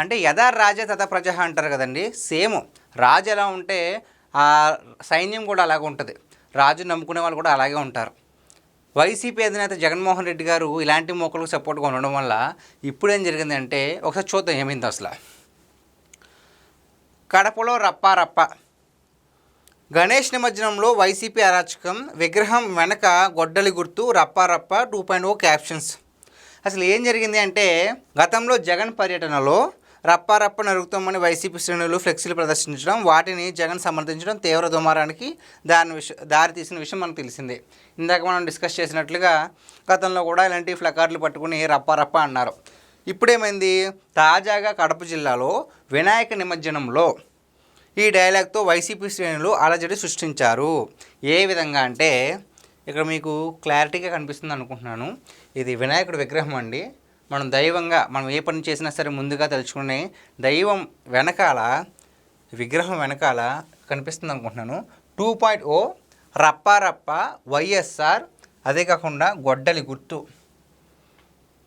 అంటే యథా రాజా తథా ప్రజ అంటారు కదండి. సేమ్ రాజు ఎలా ఉంటే ఆ సైన్యం కూడా అలాగే ఉంటుంది. రాజు నమ్ముకునే వాళ్ళు కూడా అలాగే ఉంటారు. వైసీపీ అధినేత జగన్మోహన్ రెడ్డి గారు ఇలాంటి మొక్కలకు సపోర్ట్గా ఉండడం వల్ల ఇప్పుడు ఏం జరిగిందంటే ఒకసారి చూద్దాం ఏమైంది అసలు. కడపలో రప్పారప్ప గణేష్ నిమజ్జనంలో వైసీపీ అరాచకం, విగ్రహం వెనక గొడ్డలి గుర్తు, రప్పారప్ప 2.0 క్యాప్షన్స్. అసలు ఏం జరిగింది అంటే గతంలో జగన్ పర్యటనలో రప్పారప్ప నరుగుతామని వైసీపీ శ్రేణులు ఫ్లెక్సీలు ప్రదర్శించడం, వాటిని జగన్ సమర్థించడం తీవ్ర దుమారానికి దారి తీసిన విషయం మనకు తెలిసిందే. ఇందాక మనం డిస్కస్ చేసినట్లుగా గతంలో కూడా ఇలాంటి ఫ్లకార్డులు పట్టుకుని రప్పారప్ప అన్నారు. ఇప్పుడేమైంది, తాజాగా కడప జిల్లాలో వినాయక నిమజ్జనంలో ఈ డైలాగ్తో వైసీపీ శ్రేణులు అలజడి సృష్టించారు. ఏ విధంగా అంటే ఇక్కడ మీకు క్లారిటీగా కనిపిస్తుంది అనుకుంటున్నాను. ఇది వినాయకుడి విగ్రహం అండి. మనం దైవంగా మనం ఏ పని చేసినా సరే ముందుగా తెలుసుకునే దైవం వెనకాల, విగ్రహం వెనకాల కనిపిస్తుంది అనుకుంటున్నాను 2.0 రప్పారప్ప వైఎస్ఆర్, అదే కాకుండా గొడ్డలి గుర్తు.